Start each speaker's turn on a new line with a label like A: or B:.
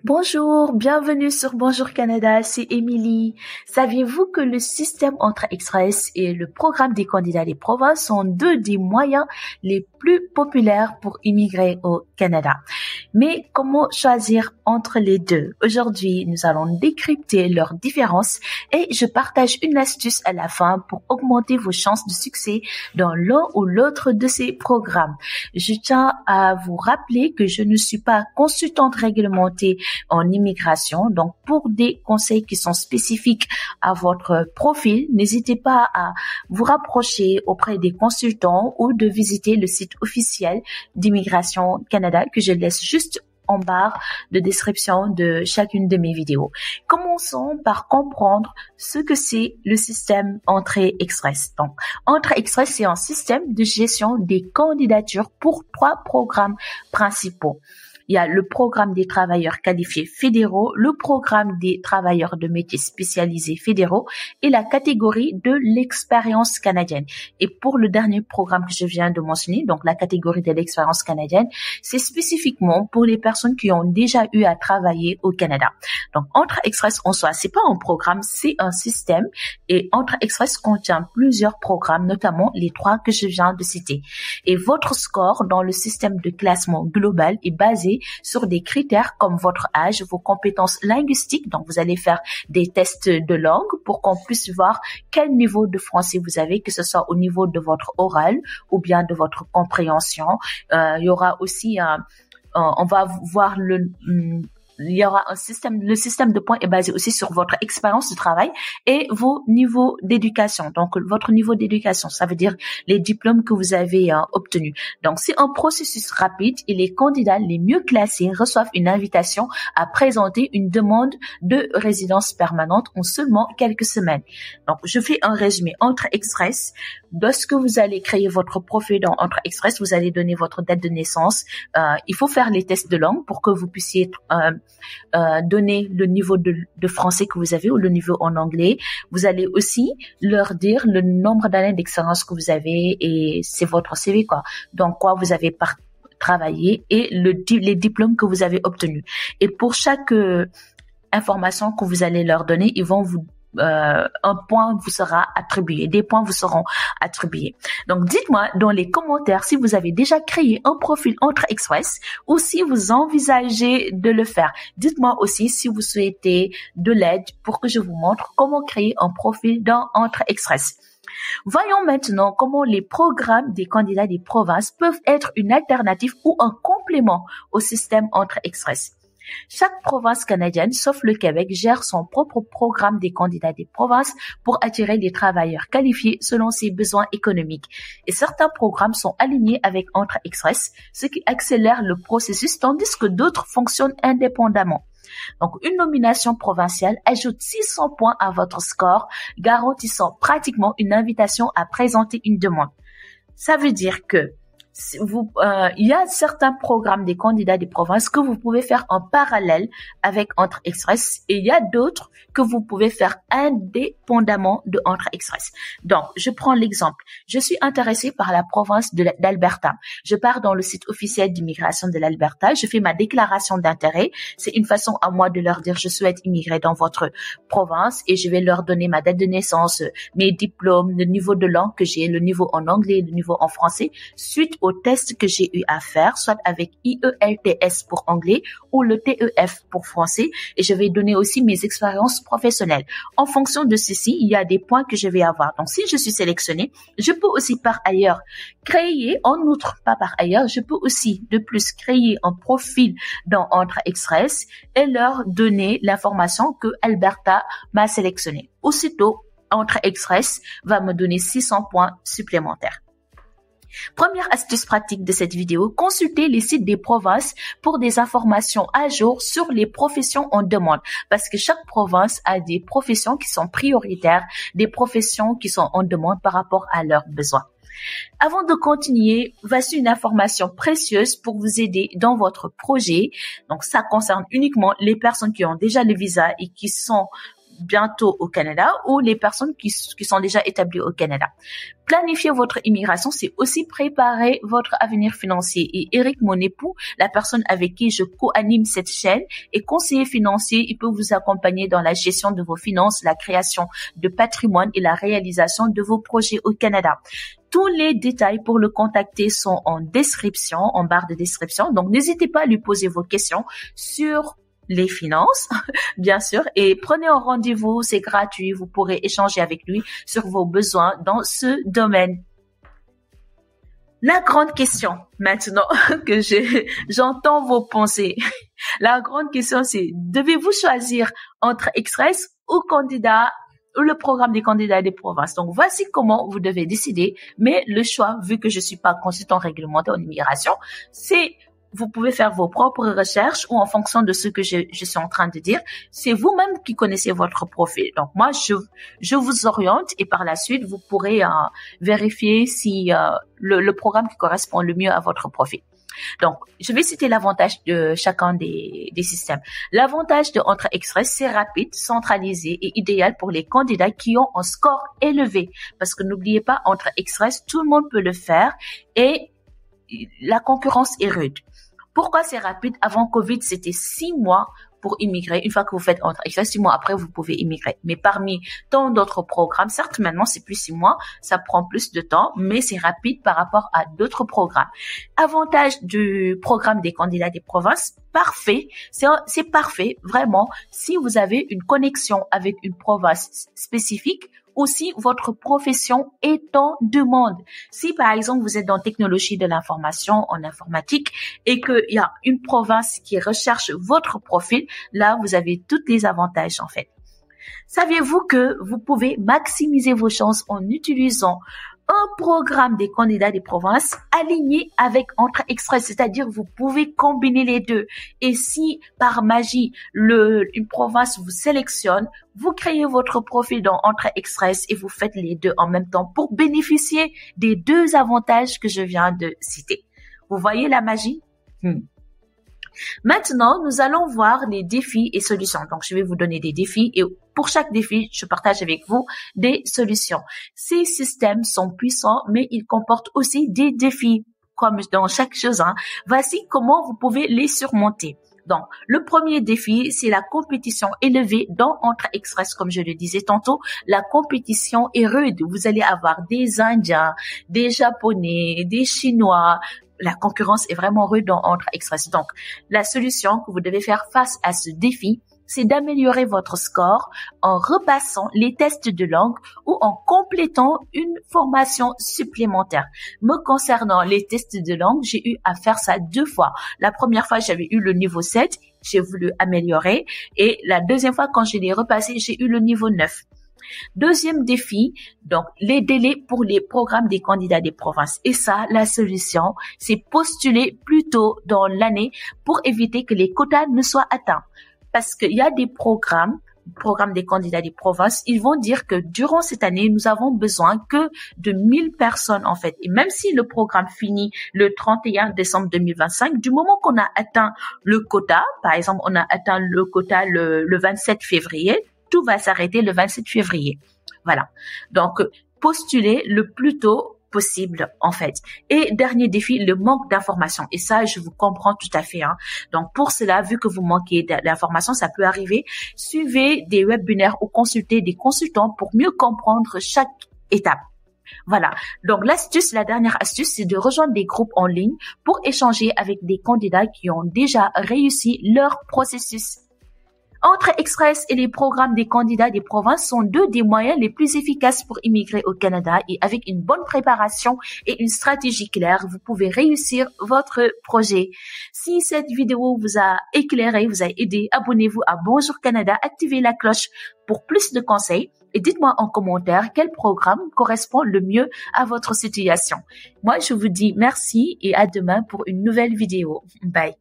A: Bonjour, bienvenue sur Bonjour Canada, c'est Émilie. Saviez-vous que le système Entrée-Express et le programme des candidats des provinces sont deux des moyens les plus populaires pour immigrer au Canada? Mais comment choisir entre les deux? Aujourd'hui, nous allons décrypter leurs différences et je partage une astuce à la fin pour augmenter vos chances de succès dans l'un ou l'autre de ces programmes. Je tiens à vous rappeler que je ne suis pas consultante réglementée en immigration. Donc, pour des conseils qui sont spécifiques à votre profil, n'hésitez pas à vous rapprocher auprès des consultants ou de visiter le site officiel d'Immigration Canada que je laisse juste en barre de description de chacune de mes vidéos. Commençons par comprendre ce que c'est le système Entrée Express. Donc, Entrée Express, c'est un système de gestion des candidatures pour 3 programmes principaux. Il y a le programme des travailleurs qualifiés fédéraux, le programme des travailleurs de métiers spécialisés fédéraux et la catégorie de l'expérience canadienne. Et pour le dernier programme que je viens de mentionner, donc la catégorie de l'expérience canadienne, c'est spécifiquement pour les personnes qui ont déjà eu à travailler au Canada. Donc, Entrée Express en soi, c'est pas un programme, c'est un système. Et Entrée Express contient plusieurs programmes, notamment les 3 que je viens de citer. Et votre score dans le système de classement global est basé sur des critères comme votre âge, vos compétences linguistiques. Donc, vous allez faire des tests de langue pour qu'on puisse voir quel niveau de français vous avez, que ce soit au niveau de votre oral ou bien de votre compréhension. Il y aura aussi on va voir il y aura le système de points est basé aussi sur votre expérience de travail et vos niveaux d'éducation. Donc, votre niveau d'éducation, ça veut dire les diplômes que vous avez obtenus. Donc, c'est un processus rapide et les candidats les mieux classés reçoivent une invitation à présenter une demande de résidence permanente en seulement quelques semaines. Donc, je fais un résumé. Entrée Express, lorsque vous allez créer votre profil dans Entrée Express, vous allez donner votre date de naissance. Il faut faire les tests de langue pour que vous puissiez donner le niveau de français que vous avez ou le niveau en anglais. Vous allez aussi leur dire le nombre d'années d'expérience que vous avez et c'est votre CV, quoi. Donc, quoi vous avez travaillé et les diplômes que vous avez obtenus. Et pour chaque information que vous allez leur donner, ils vont vous un point vous sera attribué, des points vous seront attribués. Donc, dites-moi dans les commentaires si vous avez déjà créé un profil Entrée Express ou si vous envisagez de le faire. Dites-moi aussi si vous souhaitez de l'aide pour que je vous montre comment créer un profil dans Entrée Express. Voyons maintenant comment les programmes des candidats des provinces peuvent être une alternative ou un complément au système Entrée Express. Chaque province canadienne, sauf le Québec, gère son propre programme des candidats des provinces pour attirer des travailleurs qualifiés selon ses besoins économiques. Et certains programmes sont alignés avec Entrée Express, ce qui accélère le processus, tandis que d'autres fonctionnent indépendamment. Donc, une nomination provinciale ajoute 600 points à votre score, garantissant pratiquement une invitation à présenter une demande. Ça veut dire que il y a certains programmes des candidats des provinces que vous pouvez faire en parallèle avec Entrée Express et il y a d'autres que vous pouvez faire indépendamment de Entrée Express. Donc, je prends l'exemple. Je suis intéressée par la province d'Alberta. Je pars dans le site officiel d'immigration de l'Alberta. Je fais ma déclaration d'intérêt. C'est une façon à moi de leur dire je souhaite immigrer dans votre province et je vais leur donner ma date de naissance, mes diplômes, le niveau de langue que j'ai, le niveau en anglais, le niveau en français, suite au test que j'ai eu à faire, soit avec IELTS pour anglais ou le TEF pour français. Et je vais donner aussi mes expériences professionnelles. En fonction de ceci, il y a des points que je vais avoir. Donc, si je suis sélectionnée, je peux aussi par ailleurs créer, en outre, pas par ailleurs, je peux aussi de plus créer un profil dans Entrée Express et leur donner l'information que Alberta m'a sélectionné. Aussitôt, Entrée Express va me donner 600 points supplémentaires. Première astuce pratique de cette vidéo, consultez les sites des provinces pour des informations à jour sur les professions en demande parce que chaque province a des professions qui sont prioritaires, des professions qui sont en demande par rapport à leurs besoins. Avant de continuer, voici une information précieuse pour vous aider dans votre projet. Donc, ça concerne uniquement les personnes qui ont déjà le visa et qui sont bientôt au Canada ou les personnes qui sont déjà établies au Canada. Planifier votre immigration, c'est aussi préparer votre avenir financier. Et Eric, mon époux, la personne avec qui je co-anime cette chaîne, est conseiller financier. Il peut vous accompagner dans la gestion de vos finances, la création de patrimoine et la réalisation de vos projets au Canada. Tous les détails pour le contacter sont en description, en barre de description. Donc, n'hésitez pas à lui poser vos questions sur les finances, bien sûr, et prenez un rendez-vous, c'est gratuit, vous pourrez échanger avec lui sur vos besoins dans ce domaine. La grande question, maintenant que j'entends vos pensées, la grande question c'est, devez-vous choisir entre Express ou candidat ou le programme des candidats des provinces? Donc, voici comment vous devez décider, mais le choix, vu que je suis pas consultant réglementaire en immigration, c'est vous pouvez faire vos propres recherches ou en fonction de ce que je suis en train de dire, c'est vous-même qui connaissez votre profil. Donc moi, je vous oriente et par la suite, vous pourrez vérifier si le programme qui correspond le mieux à votre profil. Donc, je vais citer l'avantage de chacun des systèmes. L'avantage de Entrée Express, c'est rapide, centralisé et idéal pour les candidats qui ont un score élevé. Parce que n'oubliez pas, Entrée Express, tout le monde peut le faire et la concurrence est rude. Pourquoi c'est rapide? Avant Covid, c'était 6 mois pour immigrer. Une fois que vous faites Entrée Express, 6 mois après, vous pouvez immigrer. Mais parmi tant d'autres programmes, certes, maintenant, c'est plus 6 mois, ça prend plus de temps, mais c'est rapide par rapport à d'autres programmes. Avantage du programme des candidats des provinces, parfait. C'est parfait, vraiment, si vous avez une connexion avec une province spécifique, ou si votre profession est en demande. Si, par exemple, vous êtes dans technologie de l'information, en informatique, et qu'il y a une province qui recherche votre profil, là, vous avez tous les avantages, en fait. Saviez-vous que vous pouvez maximiser vos chances en utilisant un programme des candidats des provinces aligné avec Entrée Express, c'est-à-dire vous pouvez combiner les deux. Et si par magie une province vous sélectionne, vous créez votre profil dans Entrée Express et vous faites les deux en même temps pour bénéficier des deux avantages que je viens de citer. Vous voyez la magie? Maintenant, nous allons voir les défis et solutions. Donc, je vais vous donner des défis et pour chaque défi, je partage avec vous des solutions. Ces systèmes sont puissants, mais ils comportent aussi des défis, comme dans chaque chose. Voici comment vous pouvez les surmonter. Donc, le premier défi, c'est la compétition élevée dans Entrée Express. Comme je le disais tantôt, la compétition est rude. Vous allez avoir des Indiens, des Japonais, des Chinois. La concurrence est vraiment rude dans Entrée Express. Donc, la solution que vous devez faire face à ce défi, c'est d'améliorer votre score en repassant les tests de langue ou en complétant une formation supplémentaire. Me concernant les tests de langue, j'ai eu à faire ça 2 fois. La première fois, j'avais eu le niveau 7, j'ai voulu améliorer. Et la deuxième fois, quand je l'ai repassé, j'ai eu le niveau 9. Deuxième défi, donc les délais pour les programmes des candidats des provinces. Et ça, la solution, c'est postuler plus tôt dans l'année pour éviter que les quotas ne soient atteints. Parce qu'il y a des programmes des candidats des provinces, ils vont dire que durant cette année, nous avons besoin que de 1000 personnes en fait. Et même si le programme finit le 31 décembre 2025, du moment qu'on a atteint le quota, par exemple, on a atteint le quota le 27 février, tout va s'arrêter le 27 février. Voilà. Donc, postuler le plus tôt possible, en fait. Et dernier défi, le manque d'informations. Et ça, je vous comprends tout à fait. Donc, pour cela, vu que vous manquez d'informations, ça peut arriver. Suivez des webinaires ou consultez des consultants pour mieux comprendre chaque étape. Voilà. Donc, la dernière astuce, c'est de rejoindre des groupes en ligne pour échanger avec des candidats qui ont déjà réussi leur processus. Entrée Express et les programmes des candidats des provinces sont 2 des moyens les plus efficaces pour immigrer au Canada et avec une bonne préparation et une stratégie claire, vous pouvez réussir votre projet. Si cette vidéo vous a éclairé, vous a aidé, abonnez-vous à Bonjour Canada, activez la cloche pour plus de conseils et dites-moi en commentaire quel programme correspond le mieux à votre situation. Moi, je vous dis merci et à demain pour une nouvelle vidéo. Bye.